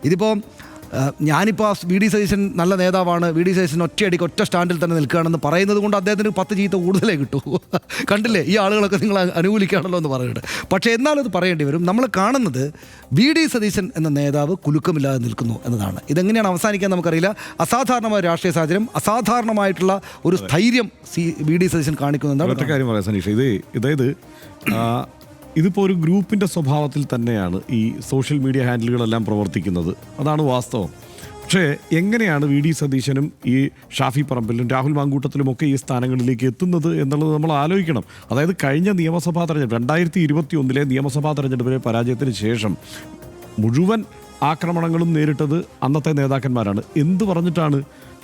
ഇതിപ്പോൾ ഞാനിപ്പോൾ V D Satheesan നല്ല നേതാവാണ്, വി ഡി സതീശൻ ഒറ്റയടിക്ക് ഒറ്റ സ്റ്റാൻഡിൽ തന്നെ നിൽക്കുകയാണെന്ന് പറയുന്നത് കൊണ്ട് അദ്ദേഹത്തിന് 10 ചീത്ത കൂടുതലേ കിട്ടൂ. കണ്ടില്ലേ, ഈ ആളുകളൊക്കെ നിങ്ങൾ അനുകൂലിക്കുകയാണല്ലോ എന്ന് പറയുന്നുണ്ട്. പക്ഷേ എന്നാലും അത് പറയേണ്ടി വരും. നമ്മൾ കാണുന്നത് വി ഡി സതീശൻ എന്ന നേതാവ് കുലുക്കമില്ലാതെ നിൽക്കുന്നു എന്നതാണ്. ഇതെങ്ങനെയാണ് അവസാനിക്കാൻ നമുക്കറിയില്ല. അസാധാരണമായ രാഷ്ട്രീയ സാഹചര്യം, അസാധാരണമായിട്ടുള്ള ഒരു സ്ഥൈര്യം വി ഡി സതീശൻ കാണിക്കുന്നതാണ്. ഒറ്റ കാര്യം പറയാം സനീഷ്, അതായത് ഇതിപ്പോൾ ഒരു ഗ്രൂപ്പിൻ്റെ സ്വഭാവത്തിൽ തന്നെയാണ് ഈ സോഷ്യൽ മീഡിയ ഹാൻഡിലുകളെല്ലാം പ്രവർത്തിക്കുന്നത്. അതാണ് വാസ്തവം. പക്ഷേ എങ്ങനെയാണ് വി ഡി സതീശനും ഈ ഷാഫി പറമ്പിലും രാഹുൽ മാങ്കൂട്ടത്തിലുമൊക്കെ ഈ സ്ഥാനങ്ങളിലേക്ക് എത്തുന്നത് എന്നുള്ളത് നമ്മൾ ആലോചിക്കണം. അതായത് കഴിഞ്ഞ നിയമസഭാ തെരഞ്ഞെടുപ്പ് 2021 നിയമസഭാ തെരഞ്ഞെടുപ്പിലെ പരാജയത്തിന് ശേഷം മുഴുവൻ ആക്രമണങ്ങളും നേരിട്ടത് അന്നത്തെ നേതാക്കന്മാരാണ്. എന്ത് പറഞ്ഞിട്ടാണ്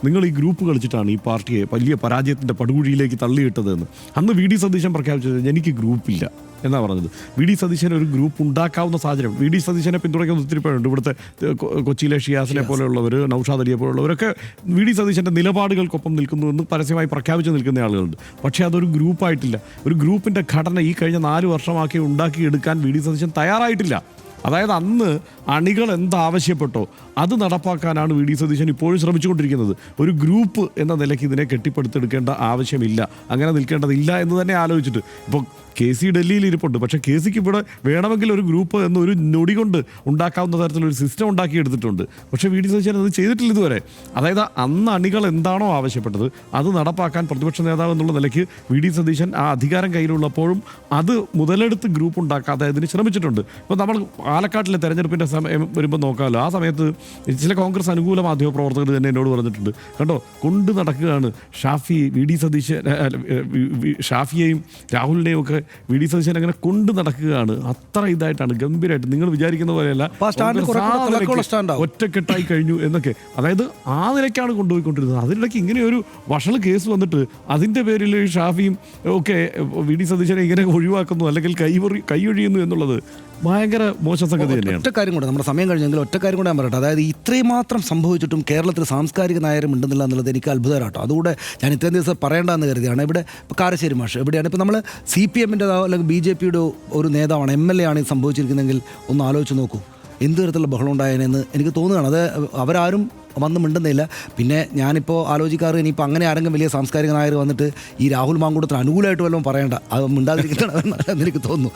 നിങ്ങൾ ഈ ഗ്രൂപ്പ് കളിച്ചിട്ടാണ് ഈ പാർട്ടിയെ വലിയ പരാജയത്തിൻ്റെ പടുകുഴിയിലേക്ക് തള്ളിയിട്ടതെന്ന് അന്ന് വി ഡി സതീശൻ പ്രഖ്യാപിച്ചത്. എനിക്ക് ഗ്രൂപ്പില്ല എന്നാണ് പറഞ്ഞത്. വി ഡി സതീശൻ ഒരു ഗ്രൂപ്പ് ഉണ്ടാക്കാവുന്ന സാഹചര്യം, വി ഡി സതീശനെ പിന്തുണയ്ക്കുന്ന ഒത്തിരി പേരുണ്ട്. ഇവിടുത്തെ കൊച്ചിയിലെ ഷിയാസിനെ പോലെയുള്ളവർ, നൗഷാദ് അലിയെ പോലുള്ളവരൊക്കെ വി ഡി സതീശൻ്റെ നിലപാടുകൾക്കൊപ്പം നിൽക്കുന്നുവെന്ന് പരസ്യമായി പ്രഖ്യാപിച്ച് നിൽക്കുന്ന ആളുകളുണ്ട്. പക്ഷേ അതൊരു ഗ്രൂപ്പായിട്ടില്ല. ഒരു ഗ്രൂപ്പിൻ്റെ ഘടന ഈ കഴിഞ്ഞ 4 വർഷമാക്കി ഉണ്ടാക്കിയെടുക്കാൻ വി ഡി സതീശൻ തയ്യാറായിട്ടില്ല. അതായത് അന്ന് അണികൾ എന്താവശ്യപ്പെട്ടോ അത് നടപ്പാക്കാനാണ് വി ഡി സതീശൻ ഇപ്പോഴും ശ്രമിച്ചുകൊണ്ടിരിക്കുന്നത്. ഒരു ഗ്രൂപ്പ് എന്ന നിലയ്ക്ക് ഇതിനെ കെട്ടിപ്പടുത്തെടുക്കേണ്ട ആവശ്യമില്ല, അങ്ങനെ നിൽക്കേണ്ടതില്ല എന്ന് തന്നെ ആലോചിച്ചിട്ട് ഇപ്പോൾ കെ സി ഡൽഹിയിൽ ഇരിപ്പുണ്ട്. പക്ഷേ കെ സിക്ക് ഇവിടെ വേണമെങ്കിൽ ഒരു ഗ്രൂപ്പ് എന്നൊരു നൊടി കൊണ്ട് ഉണ്ടാക്കാവുന്ന തരത്തിലൊരു സിസ്റ്റം ഉണ്ടാക്കിയെടുത്തിട്ടുണ്ട്. പക്ഷേ വി ഡി സതീശൻ അത് ചെയ്തിട്ടില്ല ഇതുവരെ. അതായത് അന്ന് അണികൾ എന്താണോ ആവശ്യപ്പെട്ടത് അത് നടപ്പാക്കാൻ പ്രതിപക്ഷ നേതാവ് എന്നുള്ള നിലയ്ക്ക് വി ഡി സതീശൻ ആ അധികാരം കയ്യിലുള്ളപ്പോഴും അത് മുതലെടുത്ത് ഗ്രൂപ്പ് ഉണ്ടാക്കാതെ അതിന് ശ്രമിച്ചിട്ടുണ്ട്. ഇപ്പോൾ നമ്മൾ പാലക്കാട്ടിലെ തെരഞ്ഞെടുപ്പിൻ്റെ സമയം വരുമ്പോൾ നോക്കാമല്ലോ, ആ സമയത്ത് ചില കോൺഗ്രസ് അനുകൂല മാധ്യമ പ്രവർത്തകർ തന്നെ എന്നോട് പറഞ്ഞിട്ടുണ്ട്, കണ്ടോ കൊണ്ട് നടക്കുകയാണ് വി ഡി സതീശൻ, ഷാഫിയെയും രാഹുലിനെയും ഒക്കെ വി ഡി സതീശൻ അങ്ങനെ കൊണ്ട് നടക്കുകയാണ്. അത്ര ഇതായിട്ടാണ്, ഗംഭീരമായിട്ട്, നിങ്ങൾ വിചാരിക്കുന്ന പോലെയല്ല ഒറ്റക്കെട്ടായി കഴിഞ്ഞു എന്നൊക്കെ. അതായത് ആ നിലയ്ക്കാണ് കൊണ്ടുപോയിക്കൊണ്ടിരുന്നത്. അതിനിടയ്ക്ക് ഇങ്ങനെ ഒരു വഷൾ കേസ് വന്നിട്ട് അതിൻ്റെ പേരിൽ ഷാഫിയും ഒക്കെ വി ഡി സതീശനെ ഇങ്ങനെ ഒഴിവാക്കുന്നു അല്ലെങ്കിൽ കൈയൊഴിയുന്നു എന്നുള്ളത് ഭയങ്കര മോശം സംഗതി തന്നെയാണ്. ഒറ്റ കാര്യം കൂടെ, നമ്മുടെ സമയം കഴിഞ്ഞെങ്കിൽ ഒറ്റ കാര്യം കൂടെ ഞാൻ പറയട്ടെ. അതായത് ഇത്രയും മാത്രം സംഭവിച്ചിട്ടും കേരളത്തിൽ സാംസ്കാരിക നായരും ഉണ്ടെന്നില്ല എന്നുള്ളത് എനിക്ക് അത്ഭുതമാട്ടോ. അതുകൂടെ ഞാൻ ഇത്രയും ദിവസം പറയേണ്ടതെന്ന് കരുതിയാണ്. ഇവിടെ കാരശ്ശേരി മാഷ് എവിടെയാണ് ഇപ്പോൾ നമ്മൾ CPM-ൻ്റെ അല്ലെങ്കിൽ BJP-യുടെ ഒരു നേതാവാണ്, MLA ആണ് ഇത് സംഭവിച്ചിരിക്കുന്നതെങ്കിൽ ഒന്ന് ആലോചിച്ച് നോക്കൂ എന്ത് തരത്തിലുള്ള ബഹളം ഉണ്ടായതെന്ന് എനിക്ക് തോന്നുകയാണ്. അത് അവരാരും വന്ന് മിണ്ടുന്നില്ല. പിന്നെ ഞാനിപ്പോൾ ആലോചിക്കാറ്, ഇനിയിപ്പോൾ അങ്ങനെ ആരെങ്കിലും വലിയ സാംസ്കാരിക നായർ വന്നിട്ട് ഈ രാഹുൽ മാങ്കൂട്ടത്തിന് അനുകൂലമായിട്ട് വല്ലതും പറയേണ്ട, അത് മിണ്ടാതിരിക്കുന്നതാണ് എനിക്ക് തോന്നുന്നു.